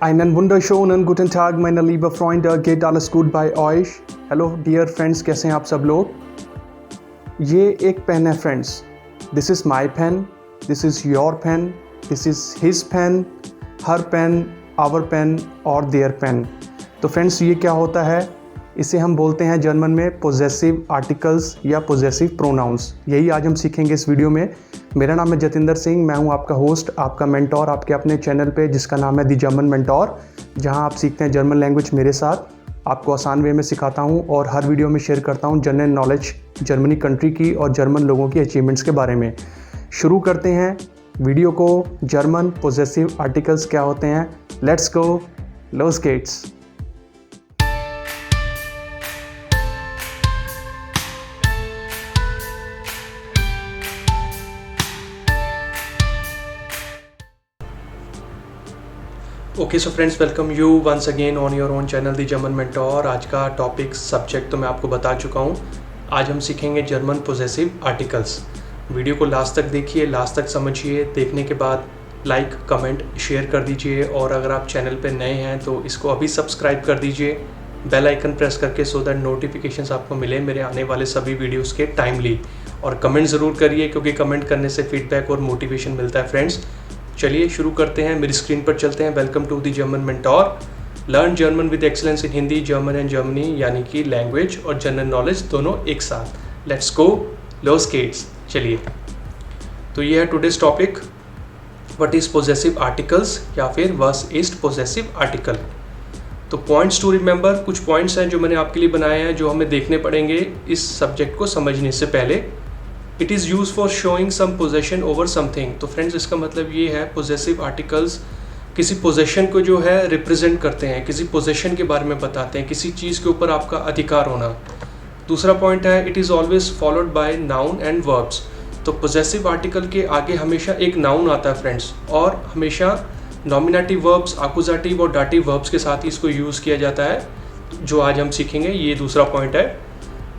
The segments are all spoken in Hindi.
Einen wunderschönen guten Tag, meine liebe Freunde, geht alles gut bei euch? Hello dear friends, कैसे हैं आप सब लोग। ये एक पेन है friends, this is my pen, this is your pen, this is his pen, her pen, our pen और देयर पेन। तो फ्रेंड्स ये क्या होता है, इसे हम बोलते हैं जर्मन में पोजेसिव आर्टिकल्स या पोजेसिव प्रोनाउंस। यही आज हम सीखेंगे इस वीडियो में। मेरा नाम है जतिंदर सिंह, मैं हूं आपका होस्ट, आपका मेंटोर आपके अपने चैनल पे जिसका नाम है दी जर्मन मेंटोर, जहां आप सीखते हैं जर्मन लैंग्वेज मेरे साथ। आपको आसान वे में सिखाता हूं और हर वीडियो में शेयर करता हूं जनरल नॉलेज जर्मनी कंट्री की और जर्मन लोगों की अचीवमेंट्स के बारे में। शुरू करते हैं वीडियो को। जर्मन पोजेसिव आर्टिकल्स क्या होते हैं, लेट्स गो, लोस गेट्स। Okay so friends, welcome you once again on your own channel the German mentor. आज का टॉपिक सब्जेक्ट तो मैं आपको बता चुका हूँ। आज हम सीखेंगे जर्मन पोजेसिव आर्टिकल्स। वीडियो को लास्ट तक देखिए, लास्ट तक समझिए। देखने के बाद लाइक, कमेंट, शेयर कर दीजिए और अगर आप चैनल पे नए हैं तो इसको अभी सब्सक्राइब कर दीजिए, बेल आइकन प्रेस करके, सो दैट नोटिफिकेशंस आपको मिले मेरे आने वाले सभी वीडियोज़ के टाइमली। और कमेंट ज़रूर करिए क्योंकि कमेंट करने से फीडबैक और मोटिवेशन मिलता है फ्रेंड्स। चलिए शुरू करते हैं, मेरी स्क्रीन पर चलते हैं। Welcome to the German mentor, learn German with excellence in Hindi, German and Germany, यानी कि लैंग्वेज और जनरल नॉलेज दोनों एक साथ। लेट्स गो, लोस गेट्स। चलिए, तो ये है today's topic, what is possessive articles या फिर व्हाट इज पोजेसिव आर्टिकल। तो पॉइंट्स टू रिमेंबर, कुछ पॉइंट्स हैं जो मैंने आपके लिए बनाए हैं जो हमें देखने पड़ेंगे इस सब्जेक्ट को समझने से पहले। It is use for showing some possession over something. तो फ्रेंड्स इसका मतलब ये है, पोजेसिव आर्टिकल्स किसी पोजेशन को जो है रिप्रेजेंट करते हैं, किसी पोजेशन के बारे में बताते हैं, किसी चीज़ के ऊपर आपका अधिकार होना। दूसरा पॉइंट है, it is always followed by noun and verbs. तो पोजेसिव आर्टिकल के आगे हमेशा एक नाउन आता है फ्रेंड्स, और हमेशा नॉमिनेटिव वर्ब्स, आकुजाटिव और डाटिव वर्ब्स के साथ ही इसको यूज़ किया जाता है, जो आज हम सीखेंगे। ये दूसरा पॉइंट है।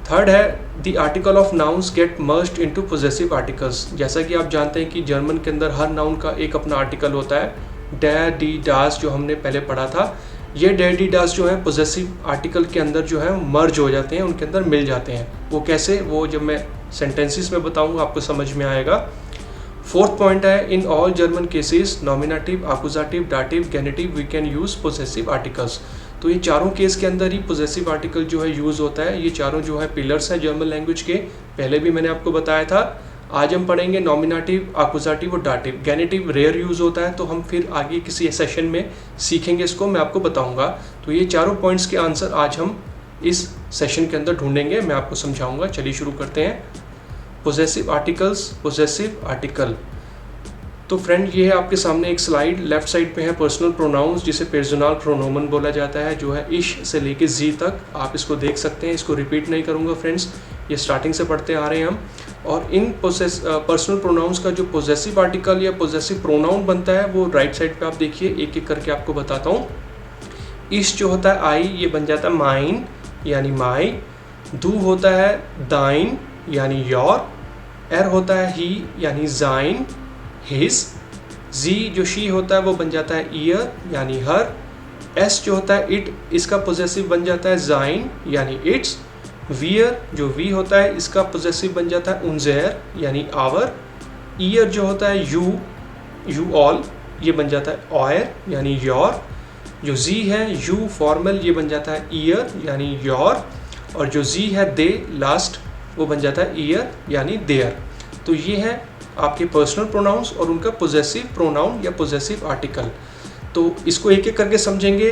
थर्ड है, the article of nouns get merged into possessive articles. जैसा कि आप जानते हैं कि जर्मन के अंदर हर नाउन का एक अपना आर्टिकल होता है। डैर, डी, डास जो हमने पहले पढ़ा था, ये डैर, डी, डास जो है पोजेसिव आर्टिकल के अंदर जो है मर्ज हो जाते हैं, उनके अंदर मिल जाते हैं। वो कैसे, वो जब मैं सेंटेंसेस में बताऊंगा आपको समझ में आएगा। फोर्थ पॉइंट है, in all German cases nominative, accusative, dative, genitive we can use possessive articles. तो ये चारों केस के अंदर ही पोजेसिव आर्टिकल जो है यूज़ होता है। ये चारों जो है पिलर्स हैं जर्मन लैंग्वेज के, पहले भी मैंने आपको बताया था। आज हम पढ़ेंगे नॉमिनेटिव, आकुजाटिव और डाटिव। गेनेटिव रेयर यूज़ होता है, तो हम फिर आगे किसी सेशन में सीखेंगे, इसको मैं आपको बताऊंगा। तो ये चारों पॉइंट्स के आंसर आज हम इस सेशन के अंदर ढूंढेंगे, मैं आपको समझाऊंगा। चलिए शुरू करते हैं। Possessive articles, possessive article. तो फ्रेंड ये है आपके सामने एक स्लाइड, लेफ्ट साइड पे है पर्सनल प्रोनाउंस, जिसे पर्सनल प्रोनोमन बोला जाता है, जो है इश से लेके जी तक। आप इसको देख सकते हैं, इसको रिपीट नहीं करूँगा फ्रेंड्स, ये स्टार्टिंग से पढ़ते आ रहे हैं हम। और इन पर्सनल प्रोनाउंस का जो पोजेसिव आर्टिकल या पोजेसिव प्रोनाउन बनता है वो राइट साइड पे आप देखिए, एक एक करके आपको बताता हूँ। इश जो होता है आई, ये बन जाता है माइन यानी माई। दू होता है दाइन यानी योर। एर होता है ही यानी जाइन, हिज। जी जो शी होता है वो बन जाता है ईयर यानी हर। एस जो होता है इट, इसका पोजेसिव बन जाता है जाइन यानी इट्स। वियर जो वी होता है, इसका पोजेसिव बन जाता है उनजेर यानी आवर। ईयर जो होता है यू, यू ऑल, ये बन जाता है ऑयर यानी योर। जो जी है यू फॉर्मल, ये बन जाता है ईयर यानी योर। और जो जी है दे लास्ट, वो बन जाता है ईयर यानी देयर। तो ये है आपके पर्सनल प्रोनाउंस और उनका पोजेसिव प्रोनाउन या पोजेसिव आर्टिकल। तो इसको एक एक करके समझेंगे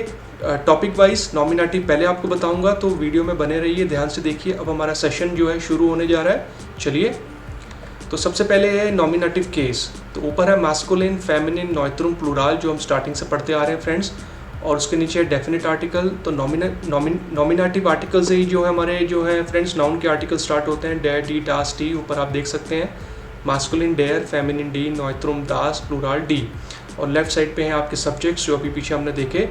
टॉपिक वाइज। नॉमिनेटिव पहले आपको बताऊंगा, तो वीडियो में बने रहिए, ध्यान से देखिए। अब हमारा सेशन जो है शुरू होने जा रहा है। चलिए, तो सबसे पहले है नॉमिनेटिव केस। तो ऊपर है मास्कुलिन, फेमिनिन, नॉइट्रुम, प्लूराल, जो हम स्टार्टिंग से पढ़ते आ रहे हैं फ्रेंड्स। और उसके नीचे है डेफिनेट आर्टिकल। तो नॉमिनेटिव आर्टिकल से ही जो है हमारे जो है फ्रेंड्स नाउन के आर्टिकल स्टार्ट होते हैं। डे, डी, डास, टी, ऊपर आप देख सकते हैं। मास्कुलिन डेयर, फेमिनिन डी, नॉइट्रुम दास, प्लूराल डी। और लेफ्ट साइड पे हैं आपके सब्जेक्ट्स जो अभी पीछे हमने देखे।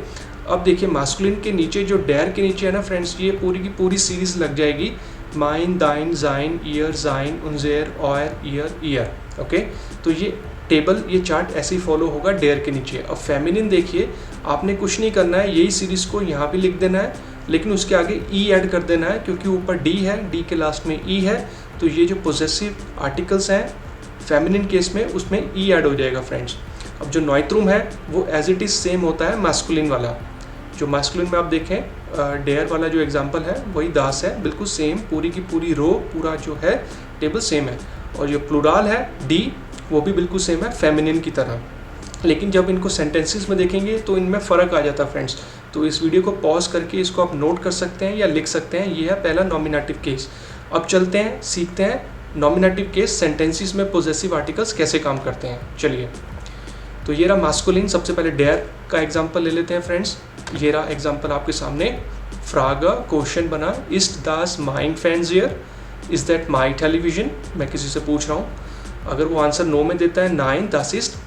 अब देखिए मास्कुलिन के नीचे जो डेयर के नीचे है ना फ्रेंड्स, ये पूरी की पूरी सीरीज लग जाएगी। माइन, दाइन, जाइन, ईयर, जाइन, उनजेर, ऑयर, ईयर, ईयर। ओके, तो ये टेबल, ये चार्ट ऐसे ही फॉलो होगा डेयर के नीचे। अब फेमिनिन देखिए, आपने कुछ नहीं करना है, यही सीरीज़ को यहाँ पे लिख देना है, लेकिन उसके आगे ई ऐड कर देना है, क्योंकि ऊपर डी है, डी के लास्ट में ई है, तो ये जो पोजेसिव आर्टिकल्स हैं फेमिनिन केस में, उसमें ई ऐड हो जाएगा फ्रेंड्स। अब जो नॉइट्रुम है वो एज इट इज़ सेम होता है मैस्कुलिन वाला। जो मैस्कुलिन में आप देखें डेयर वाला जो एग्जांपल है वही दास है, बिल्कुल सेम, पूरी की पूरी रो, पूरा जो है टेबल सेम है। और जो प्लूराल है डी, वो भी बिल्कुल सेम है फेमिनिन की तरह। लेकिन जब इनको सेंटेंसेस में देखेंगे तो इनमें फ़र्क आ जाता है फ्रेंड्स। तो इस वीडियो को पॉज करके इसको आप नोट कर सकते हैं या लिख सकते हैं। ये है पहला नॉमिनेटिव केस। अब चलते हैं, सीखते हैं नॉमिनेटिव केस सेंटेंसेस में पोजेसिव आर्टिकल्स कैसे काम करते हैं। चलिए, तो ये रहा मास्कुलिन। सबसे पहले डेयर का एग्जांपल ले लेते हैं फ्रेंड्स। ये रहा एग्जांपल आपके सामने। फ्रागा क्वेश्चन बना, east Das mine fancier, is that my television. मैं किसी से पूछ रहा हूँ, अगर वो आंसर नो में देता है, नाइन दास इस्ट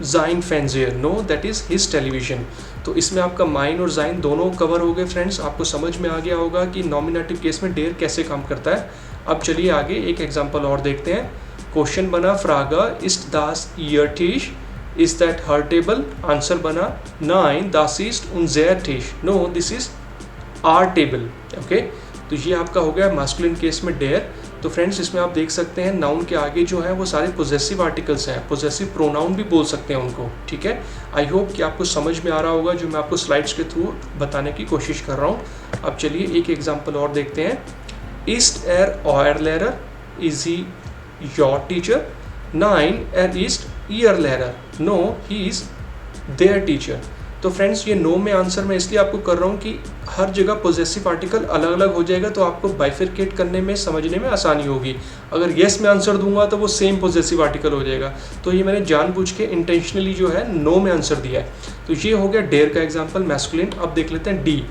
जाइन fancier, know that is his television. तो इसमें आपका माइन और जाइन दोनों कवर हो गए फ्रेंड्स। आपको समझ में आ गया होगा कि नॉमिनेटिव केस में डेयर कैसे काम करता है। अब चलिए आगे एक एग्जांपल और देखते हैं। क्वेश्चन बना, फ्रागा इस्ट दास ईयर टीश, is that her table. Answer बना, नाइन दास इस्ट उनजेयर टीश, no this is our table. Okay, तो ये आपका हो गया मास्कुलिन केस में डेयर। तो फ्रेंड्स इसमें आप देख सकते हैं नाउन के आगे जो है वो सारे पोजेसिव आर्टिकल्स हैं, पोजेसिव प्रोनाउन भी बोल सकते हैं उनको। ठीक है, आई होप कि आपको समझ में आ रहा होगा जो मैं आपको स्लाइड्स के थ्रू बताने की कोशिश कर रहा हूँ। अब चलिए एक एग्जांपल और देखते हैं। ईस्ट एर ऑयर लेरर, इज ही योर टीचर। नाइन एर ईस्ट ईयर लेरर, no he is their teacher. तो फ्रेंड्स ये नो में आंसर मैं इसलिए आपको कर रहा हूँ कि हर जगह पोजेसिव आर्टिकल अलग अलग हो जाएगा, तो आपको बाइफिरकेट करने में, समझने में आसानी होगी। अगर येस में आंसर दूंगा तो वो सेम पोजेसिव आर्टिकल हो जाएगा। तो ये मैंने जानबूझ के इंटेंशनली जो है नो में आंसर दिया है। तो ये हो गया डेयर का एग्जाम्पल मैस्कुलिन। अब देख लेते हैं डी।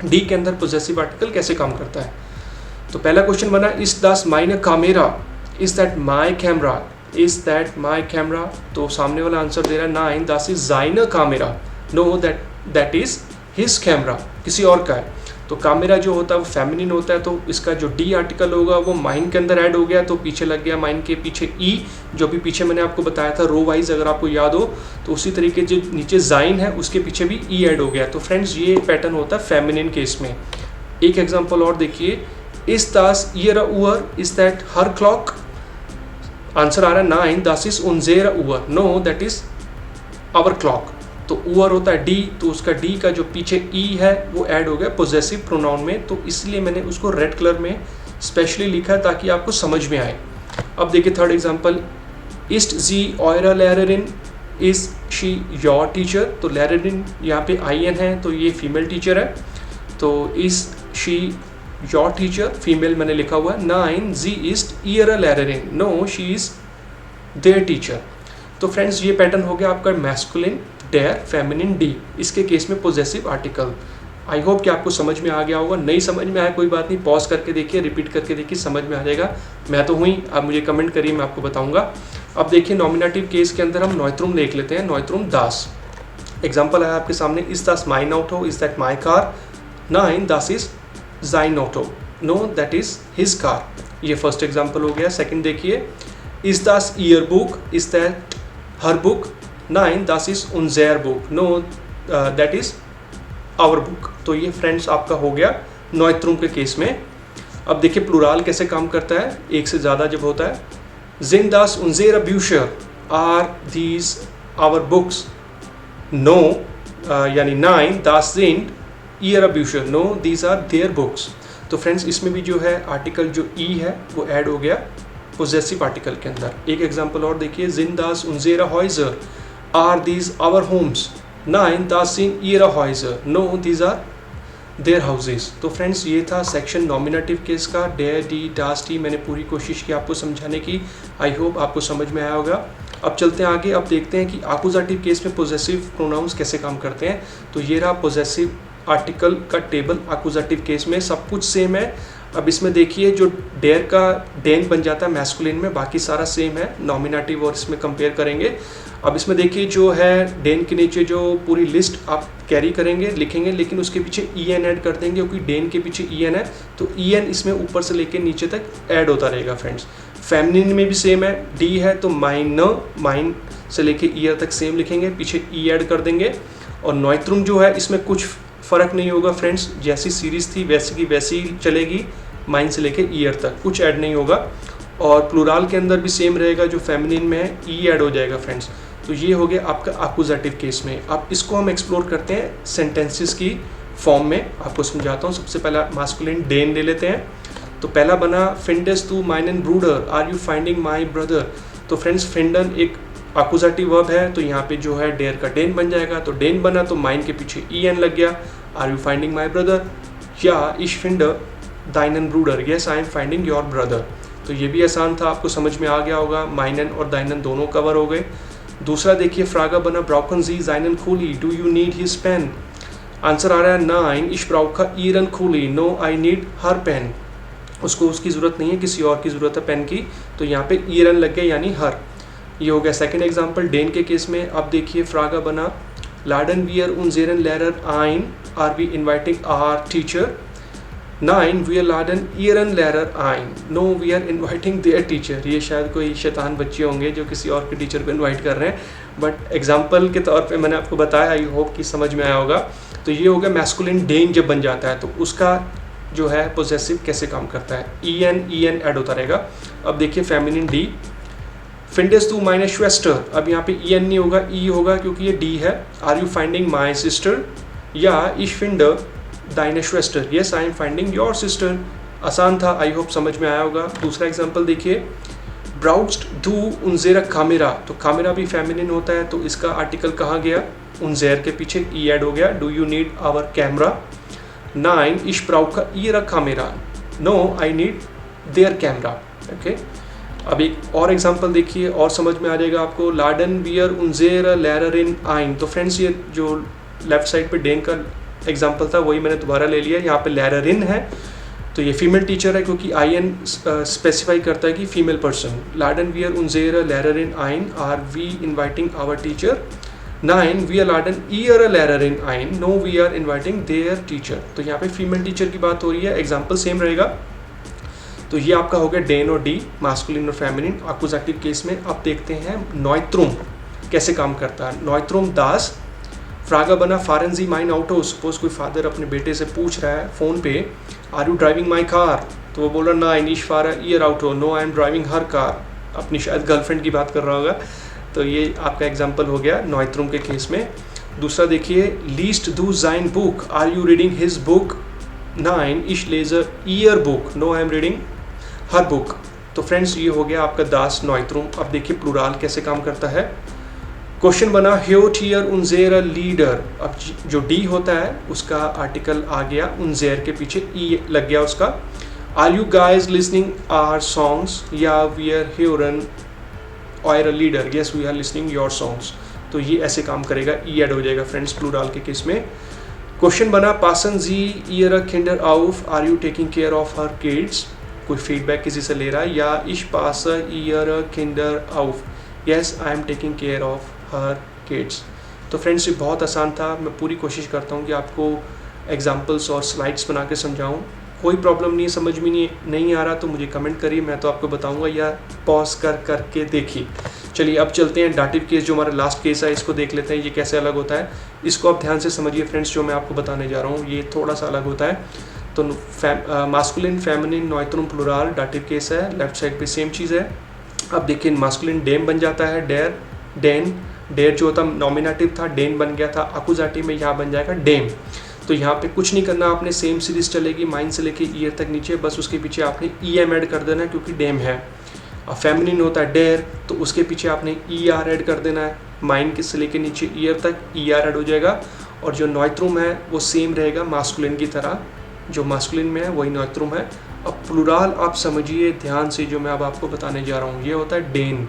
डी के अंदर पोजेसिव आर्टिकल कैसे काम करता है। तो पहला क्वेश्चन बना, इज दास mine camera, is that my camera, is that my camera. तो सामने वाला आंसर दे रहा है, नाइन दास इज जाइन camera, no that is his camera, किसी और का है। तो कैमरा जो होता है वो फेमिनिन होता है, तो इसका जो डी आर्टिकल होगा वो माइन के अंदर ऐड हो गया, तो पीछे लग गया माइन के पीछे ई, जो भी पीछे मैंने आपको बताया था रो वाइज, अगर आपको याद हो। तो उसी तरीके जो नीचे जाइन है उसके पीछे भी ई ऐड हो गया। तो फ्रेंड्स ये पैटर्न होता है फेमिनिन केस में। एक एग्जाम्पल और देखिए, इज दास ईयर उअर, is that her clock. Answer आ रहा है, नाइन दास इज उनजेर उअर, no that is our clock. तो उअर होता है डी, तो उसका डी का जो पीछे ई है वो ऐड हो गया पोजेसिव प्रोनाउन में, तो इसलिए मैंने उसको रेड कलर में स्पेशली लिखा है ताकि आपको समझ में आए। अब देखिए थर्ड एग्जांपल, इस्ट जी ऑयरा लैररिन, इज शी योर टीचर। तो लैररिन यहाँ पे आई एन है, तो ये फीमेल टीचर है, तो is she your teacher, female मैंने लिखा हुआ है। नाइन जी इस्ट ईयर लैररिन, no she is their teacher. तो फ्रेंड्स ये पैटर्न हो गया आपका मैस्कुलिन, डेयर, फेमिनिन, डी। इसके केस में पोजेसिव आर्टिकल। आई होप कि आपको समझ में आ गया होगा। नहीं समझ में आया कोई बात नहीं, पॉज करके देखिए, रिपीट करके देखिए, समझ में आ जाएगा। मैं तो हुई, आप मुझे कमेंट करिए, मैं आपको बताऊंगा। अब देखिए नॉमिनेटिव केस के अंदर हम नॉइट्रुम देख लेते हैं। नॉइट्रुम दास एग्जाम्पल आया आपके सामने, इज दास माइन ऑटो, इज दैट माई कार। नाइन दास इज जाइन ऑटो, no that is his car. ये फर्स्ट एग्जाम्पल हो गया। सेकेंड देखिए, इज दास ईयर बुक, इज दैट हर बुक। नाइन दास इज उनजेयर बुक, no that is our book. तो ये फ्रेंड्स आपका हो गया नॉइट्रुम के केस में। अब देखिए प्लूराल कैसे काम करता है, एक से ज़्यादा जब होता है। जिन दास उनजेर ब्यूशर, are these our books, no यानी नाइन दास जिन ईयर ब्यूशर, no these are their books. तो फ्रेंड्स इसमें भी जो है आर्टिकल जो ई है वो ऐड हो गया पोजेसिव आर्टिकल के अंदर। एक एग्जाम्पल और देखिए, जिन दास उनजेरा हॉइजर, आर दीज आवर होम्स। नाइन दास इन ईरा हॉइजर, no these are their houses. तो फ्रेंड्स ये था सेक्शन नॉमिनेटिव केस का, डेयर, डी, डास, टी। मैंने पूरी कोशिश की आपको समझाने की। आई होप आपको समझ में आया होगा। अब चलते हैं आगे। अब देखते हैं कि आकुजाटिव केस में पोजेसिव प्रोनाउंस कैसे काम करते हैं। तो ये रहा पोजेसिव आर्टिकल का टेबल। आकुजाटिव केस में सब कुछ सेम है। अब इसमें देखिए जो डेयर का डेन बन जाता है मैस्कुलिन में, बाकी सारा सेम है। नॉमिनेटिव और इसमें कंपेयर करेंगे। अब इसमें देखिए जो है डेन के नीचे जो पूरी लिस्ट आप कैरी करेंगे, लिखेंगे, लेकिन उसके पीछे ई एन ऐड कर देंगे, क्योंकि डेन के पीछे ई एन है, तो ई एन इसमें ऊपर से लेके नीचे तक ऐड होता रहेगा फ्रेंड्स। फेमिनिन में भी सेम है, डी है तो माइन, माइन से लेके ईयर तक सेम लिखेंगे, पीछे ई ऐड कर देंगे। और नॉइत्रुम जो है इसमें कुछ फ़र्क नहीं होगा फ्रेंड्स, जैसी सीरीज़ थी वैसी की वैसी चलेगी, माइन से लेके ईयर तक कुछ ऐड नहीं होगा। और प्लूराल के अंदर भी सेम रहेगा, जो फेमिनिन में है ई ऐड हो जाएगा फ्रेंड्स। तो ये हो गया आपका अक्यूजेटिव केस में। अब इसको हम एक्सप्लोर करते हैं सेंटेंसेस की फॉर्म में, आपको समझाता हूँ। सबसे पहला मास्कुलिन डेन ले लेते हैं। तो पहला बना फिंडेस टू माइनन ब्रूडर are you finding my brother. तो फ्रेंड्स फिंडन एक अक्यूजेटिव वर्ब है, तो यहाँ पे जो है डेयर का डेन बन जाएगा। तो डेन बना तो माइन के पीछे ई एन लग गया, are you finding my brother. या इश फिंडर दाइनन ब्रूडर, yes I am finding your brother. तो ये भी आसान था, आपको समझ में आ गया होगा, माइनन और दाइनन दोनों कवर हो गए। दूसरा देखिए फ्रागा बना ब्राउकन जी जाइनन खूली, do you need his pen. Answer आ रहा है नाइन इश ब्राउका ईरन खूली, no I need her pen. उसको उसकी ज़रूरत नहीं है, किसी और की ज़रूरत है पेन की, तो यहाँ पे ईरन लग गया यानी हर। ये हो गया सेकंड एग्जांपल डेन के केस में। अब देखिए फ्रागा बना लाडन वियर उनजेरन लेरर आइन are we inviting our teacher. नाइन वी आर लाडन ईरन लेरर आइन, no we are inviting their teacher. ये शायद कोई शैतान बच्चे होंगे जो किसी और के टीचर को इन्वाइट कर रहे हैं, बट एग्जाम्पल के तौर पे मैंने आपको बताया, आई होप कि समझ में आया होगा। तो ये हो गया मैस्कुलिन डेन जब बन जाता है तो उसका जो है पोजेसिव कैसे काम करता है, ई एन ऐड होता रहेगा। अब देखिए फेमिनिन डी, फिंडेस टू माइनस श्वेस्टर। अब यहाँ पे ई एन नहीं होगा, ई होगा क्योंकि ये डी है। Are you finding my sister. या इश फिंडर दाइने श्वेस्टर, yes I am finding your sister. आसान था, आई होप समझ में आया होगा। दूसरा एग्जाम्पल देखिए ब्राउज्ड दू उनजेरा कामेरा। तो कामेरा भी फेमिनिन होता है, तो इसका आर्टिकल कहाँ गया, उनजेर के पीछे ई ऐड हो गया, do you need our camera. नाइन इश ब्राउका ईरा कामेरा, no I need their camera. Okay, अब एक और एग्जांपल देखिए और समझ में आ जाएगा आपको। लाडन वियर उनजेर लेरर इन आइन। तो फ्रेंड्स ये जो लेफ्ट साइड पे डेन का एग्जांपल था वही मैंने दोबारा ले लिया। यहाँ पे लेरर इन है तो ये फीमेल टीचर है, क्योंकि आई एन स्पेसिफाई करता है कि फीमेल पर्सन। लाडन वियर उनजेर लेरर इन आइन are we inviting our teacher. नाइन वी आर लाडन ईयर लेरर इन आइन, no we are inviting their teacher. तो यहाँ पे फीमेल टीचर की बात हो रही है, एग्जाम्पल सेम रहेगा। तो ये आपका हो गया डेन और डी, मास्कुलिन और फेमिनिन अक्यूजेटिव केस में। अब देखते हैं नॉइत्रुम कैसे काम करता है। नॉइत्रुम दास फ्रागा बना फारेंजी माइन आउटो। सपोज कोई फादर अपने बेटे से पूछ रहा है फ़ोन पे, are you driving my car. तो वो बोल रहा ना इनिश फारा ईयर आउटो, no I am driving her car. अपनी शायद गर्लफ्रेंड की बात कर रहा होगा। तो ये आपका एग्जाम्पल हो गया नॉइत्रुम के केस में। दूसरा देखिए लीस्ट दू जाइन बुक, are you reading his book. नाइन इश लेजर ईयर बुक, no I am reading her book. तो फ्रेंड्स ये हो गया आपका दास नॉइत्रुम। अब देखिए प्लूराल कैसे काम करता है। क्वेश्चन बना ह्योट हियर उनजेर लीडर। अब जो डी होता है उसका आर्टिकल आ गया, उनजेर के पीछे ई लग गया उसका। Are you guys listening our songs, या वी आर हियरन और लीडर, yes we are listening your songs. तो ये ऐसे काम करेगा, ई ऐड हो जाएगा फ्रेंड्स प्लूराल के केस में। क्वेश्चन बना पासन जी ईयर किंडर आउफ, are you taking care of her kids. कोई फीडबैक किसी से ले रहा है। या इश पास ईयर किंडर आउफ, yes I am taking care of her kids. तो फ्रेंड्स ये बहुत आसान था। मैं पूरी कोशिश करता हूँ कि आपको एग्जाम्पल्स और स्लाइड्स बना के समझाऊँ। कोई प्रॉब्लम नहीं, समझ में नहीं आ रहा तो मुझे कमेंट करिए, मैं तो आपको बताऊंगा, या पॉज करके देखिए। चलिए अब चलते हैं डाटिव केस, जो हमारा लास्ट केस है इसको देख लेते हैं, ये कैसे अलग होता है। इसको आप ध्यान से समझिए फ्रेंड्स, जो मैं आपको बताने जा रहा हूँ ये थोड़ा सा अलग होता है। तो मास्कुलिन फेमिनिन नॉइत्रुम प्लूराल डाटिव केस है, लेफ्ट साइड पे सेम चीज़ है। अब देखिए मास्कुलिन डेम बन जाता है, डेर डेन। डेर जो होता नॉमिनेटिव था, डेन बन गया था अक्यूजेटिव में, यहाँ बन जाएगा डेम। तो यहाँ पे कुछ नहीं करना आपने, सेम सीरीज चलेगी माइन से लेके ईयर तक नीचे, बस उसके पीछे आपने ई एम ऐड कर देना है क्योंकि डेम है। अब फेमिनिन होता है डेर, तो उसके पीछे आपने ई आर ऐड कर देना है, माइन के से लेके नीचे ईयर तक ई आर ऐड हो जाएगा। और जो नॉइत्रुम है वो सेम रहेगा मास्कुलिन की तरह, जो मास्कुलिन में है वही नॉइत्रुम है। अब प्लूराल आप समझिए ध्यान से, जो मैं अब आपको बताने जा रहा हूँ ये होता है डेन।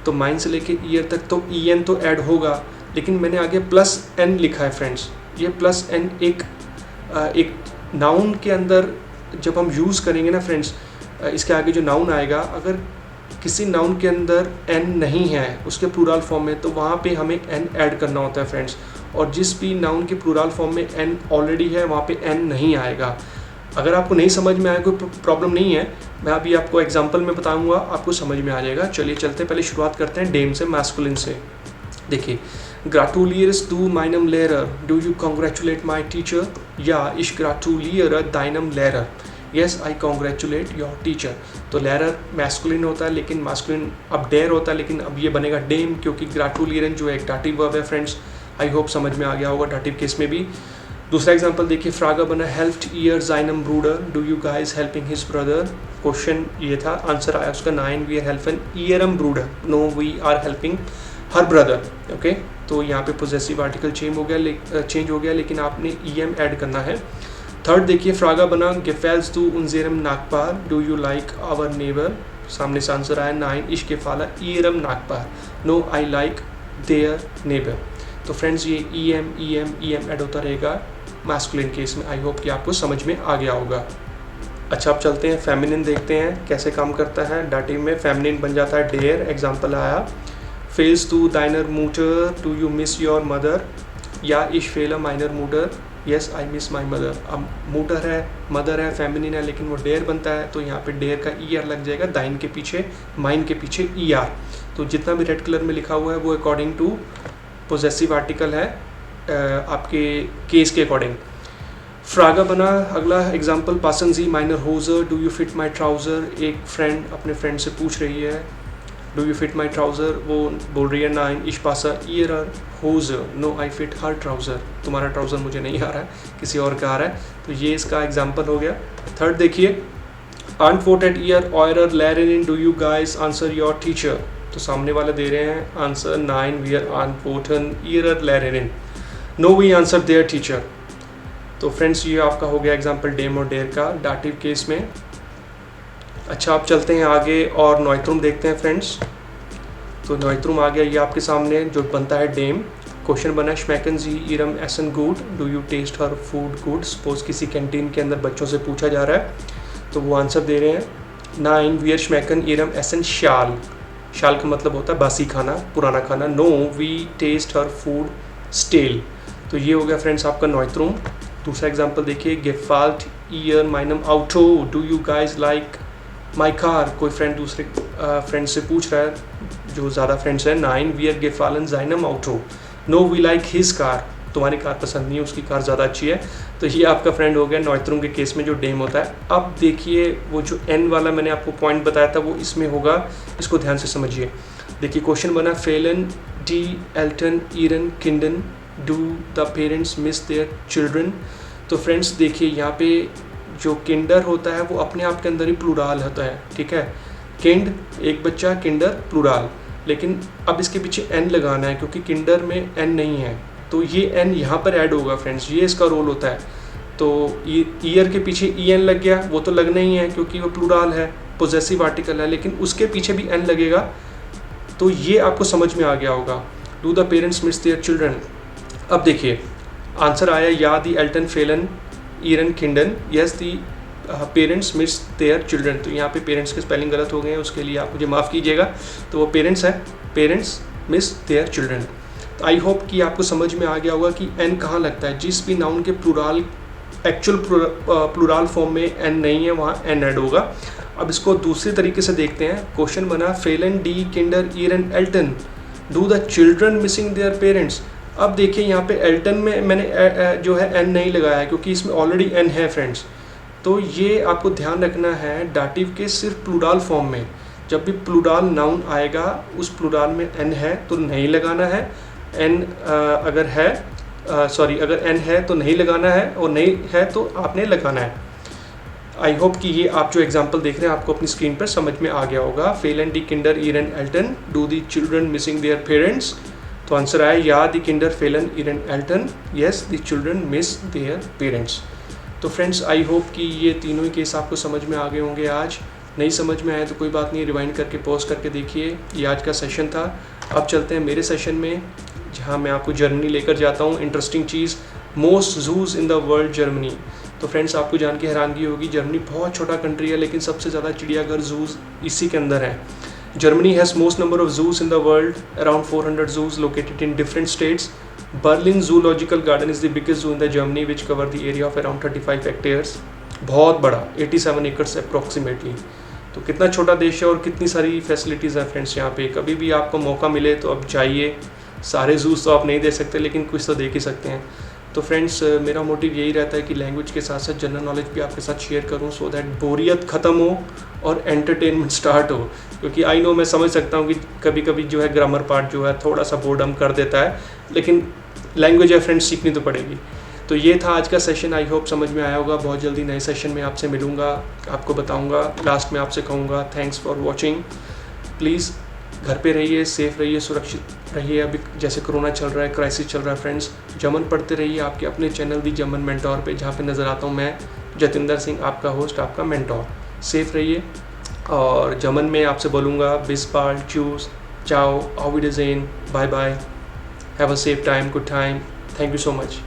तो माइन से लेके ईयर तक तो ई एन तो ऐड होगा, लेकिन मैंने आगे प्लस एन लिखा है फ्रेंड्स। ये प्लस एन एक नाउन के अंदर जब हम यूज़ करेंगे ना फ्रेंड्स, इसके आगे जो नाउन आएगा, अगर किसी नाउन के अंदर एन नहीं है उसके प्लूरल फॉर्म में, तो वहाँ पे हमें एन ऐड करना होता है फ्रेंड्स। और जिस भी नाउन के प्लूरल फॉर्म में एन ऑलरेडी है वहाँ पे एन नहीं आएगा। अगर आपको नहीं समझ में आए, कोई प्रॉब्लम नहीं है, मैं अभी आपको एग्जांपल में बताऊंगा, आपको समझ में आ जाएगा। चलिए चलते पहले शुरुआत करते हैं डेम से, मैस्कुलिन से। देखिए, ग्राटुलियर्स टू माइनम लेरर, do you congratulate my teacher, या इश ग्राटुलियर दाइनम लेरर, yes I congratulate your teacher. तो लेरर मैस्कुलिन होता है, लेकिन मैस्कुलिन अब डेयर होता है, लेकिन अब ये बनेगा डेम, क्योंकि ग्राटुलियरन जो है एक डाटिव वर्ब है फ्रेंड्स। आई होप समझ में आ गया होगा डाटिव केस में भी। दूसरा एग्जांपल देखिए, फ्रागा बना हेल्प्ड ईयर जाइनम ब्रूडर, do you guys helping his brother. Question ये था, आंसर आया उसका 9, वी आर हेल्पिंग ईयरम ब्रूडर, no we are helping her brother. Okay, तो यहाँ पे पोजेसिव आर्टिकल चेंज हो गया, लेकिन आपने ईएम ऐड करना है। थर्ड देखिए, फ्रागा बना गेफेल्स टू उनजेरम नागपार, do you like our neighbour, सामने से आंसर आया 9, इश गेफाला ईयरम नागपार, no I like their neighbour. तो फ्रेंड्स ये ईएम ऐड होता रहेगा मैस्कुलिन केस में। आई होप कि आपको समझ में आ गया होगा। अच्छा, अब चलते हैं फेमिनिन, देखते हैं कैसे काम करता है। डाटिव में फेमिनिन बन जाता है डेयर। एग्जांपल आया, फेल्स टू दाइनर मूटर, do you miss your mother, या इश फेल अ माइनर मूटर, yes I miss my mother. अब मूटर है, मदर है, फेमिनिन है, लेकिन वो डेयर बनता है, तो यहाँ पे डेयर का ईआर लग जाएगा, दाइन के पीछे, माइन के पीछे ईआर। तो जितना भी रेड कलर में लिखा हुआ है वो अकॉर्डिंग टू पोजेसिव आर्टिकल है, आपके केस के अकॉर्डिंग। फ्रागा बना अगला एग्जाम्पल, पासन जी माइनर होजर, do you fit my trouser. एक फ्रेंड अपने फ्रेंड से पूछ रही है, do you fit my trouser, वो बोल रही है 9, इश पासा ईयर होजर, no I fit her trouser, तुम्हारा ट्राउज़र मुझे नहीं आ रहा है, किसी और का आ रहा है। तो ये इसका एग्जाम्पल हो गया। थर्ड देखिए, अनफोर्टेड ईयर ऑयरर लैरिन, do you guys answer your teacher. तो सामने वाले दे रहे हैं आंसर 9, वी आर अनफोर्टन ईयर लैरिन, no we answer their teacher. तो फ्रेंड्स ये आपका हो गया एग्जाम्पल डेम और डेयर का डाटिव केस में। अच्छा, आप चलते हैं आगे और नॉइत्रुम देखते हैं फ्रेंड्स। तो नॉइत्रुम आ गया ये आपके सामने, जो बनता है डेम। क्वेश्चन बना, श्मैकन जी इरम एसन गुड, do you taste her food good. Suppose किसी कैंटीन के अंदर बच्चों से पूछा जा रहा है, तो वो आंसर दे रहे हैं 9, वियर श्मैकन इरम एसन शाल, शाल का मतलब होता है बासी खाना, पुराना खाना। No we taste her food stale. तो ये हो गया फ्रेंड्स आपका नॉइत्रुम। दूसरा एग्जांपल देखिए, गेफाल्ट ईयर माइनम आउटो, do you guys like my car. कोई फ्रेंड दूसरे फ्रेंड से पूछ रहा है, जो ज़्यादा फ्रेंड्स हैं। 9, वी आर गेफालन जाइनम आउटो, no we like his car, तुम्हारी कार पसंद नहीं है, उसकी कार ज़्यादा अच्छी है। तो ये आपका फ्रेंड हो गया नॉइत्रुम के केस में जो डेम होता है। अब देखिए, वो जो एन वाला मैंने आपको पॉइंट बताया था वो इसमें होगा, इसको ध्यान से समझिए। देखिए क्वेश्चन बना, फेलन डी एल्टन ईरन किंडन, do the parents miss their children. तो फ्रेंड्स देखिए, यहाँ पे जो किंडर होता है वो अपने आप के अंदर ही प्लूराल होता है, ठीक है। किंड एक बच्चा, किंडर प्लूराल, लेकिन अब इसके पीछे एन लगाना है क्योंकि किंडर में एन नहीं है, तो ये एन यहाँ पर ऐड होगा फ्रेंड्स, ये इसका रोल होता है। तो ईयर के पीछे ई एन लग गया, वो तो लगना ही है क्योंकि वो प्लूराल है, पोजेसिव आर्टिकल है, लेकिन उसके पीछे भी एन लगेगा। तो ये आपको समझ में आ गया होगा। Do the parents miss their children. अब देखिए आंसर आया, या दी एल्टन फेलन ईरन किंडन, yes the parents miss their children. तो यहाँ पे पेरेंट्स के स्पेलिंग गलत हो गए हैं, उसके लिए आप मुझे माफ़ कीजिएगा। तो वो पेरेंट्स है, पेरेंट्स मिस देयर चिल्ड्रन। तो आई होप कि आपको समझ में आ गया होगा कि एन कहाँ लगता है। जिस भी नाउन के प्लूराल एक्चुअल प्लूराल फॉर्म में एन नहीं है, वहाँ एन ऐड होगा। अब इसको दूसरे तरीके से देखते हैं। क्वेश्चन बना, फेलन डी किंडर ईरन एल्टन, do the children missing their parents. अब देखिए यहाँ पे एल्टन में मैंने जो है एन नहीं लगाया है क्योंकि इसमें ऑलरेडी एन है फ्रेंड्स। तो ये आपको ध्यान रखना है डाटिव के सिर्फ प्लूराल फॉर्म में। जब भी प्लूराल नाउन आएगा उस प्लूराल में एन है तो नहीं लगाना है, एन अगर है अगर एन है तो नहीं लगाना है, और नहीं है तो आपने लगाना है। आई होप कि ये आप जो एग्जांपल देख रहे हैं आपको अपनी स्क्रीन पर समझ में आ गया होगा। फेलन डी किंडर ईरन एल्टन, do the children missing their parents. तो आंसर आया, या दी किंडर फेलन ईरन एल्टन, yes the children miss their parents. तो फ्रेंड्स आई होप कि ये तीनों ही केस आपको समझ में आ गए होंगे। आज नहीं समझ में आए तो कोई बात नहीं, रिवाइंड करके पॉज करके देखिए। ये आज का सेशन था। अब चलते हैं मेरे सेशन में, जहाँ मैं आपको जर्मनी लेकर जाता हूँ। इंटरेस्टिंग चीज़, most zoos in the world Germany. तो फ्रेंड्स आपको जान के हैरानगी होगी, जर्मनी बहुत छोटा कंट्री है लेकिन सबसे ज़्यादा चिड़ियाघर जूज इसी के अंदर है। Germany has most number of zoos in the world, around 400 zoos located in different states. Berlin Zoological Garden is the biggest zoo in the Germany, which cover the area of around 35 hectares. बहुत बड़ा 87 एकड़ अप्रोक्सीमेटली। तो कितना छोटा देश है और कितनी सारी फैसिलिटीज़ हैं फ्रेंड्स यहाँ पे। कभी भी आपको मौका मिले तो आप जाइए। सारे जूस तो आप नहीं दे सकते, लेकिन कुछ तो देख ही सकते हैं। तो फ्रेंड्स मेरा मोटिव यही रहता है कि लैंग्वेज के साथ साथ जनरल नॉलेज भी आपके साथ शेयर करूं, सो दैट बोरियत ख़त्म हो और एंटरटेनमेंट स्टार्ट हो। क्योंकि आई नो, मैं समझ सकता हूं कि कभी कभी जो है ग्रामर पार्ट जो है थोड़ा सा बोर्डम कर देता है, लेकिन लैंग्वेज है फ्रेंड्स, सीखनी तो पड़ेगी। तो ये था आज का सेशन, आई होप समझ में आया होगा। बहुत जल्दी नए सेशन में आपसे मिलूंगा, आपको बताऊंगा। लास्ट में आपसे कहूँगा थैंक्स फॉर वॉचिंग। प्लीज़ घर पे रहिए, सेफ रहिए, सुरक्षित रहिए। अभी जैसे कोरोना चल रहा है, क्राइसिस चल रहा है फ्रेंड्स, जमन पढ़ते रहिए आपके अपने चैनल दी जमन मेंटोर पे, जहाँ पे नज़र आता हूँ मैं, जतिंदर सिंह, आपका होस्ट, आपका मेंटोर। सेफ रहिए। और जमन में आपसे बोलूँगा बिस बाल, चूज, चाओ, ऑविडजेन, bye bye, have a safe time, good time, thank you so much.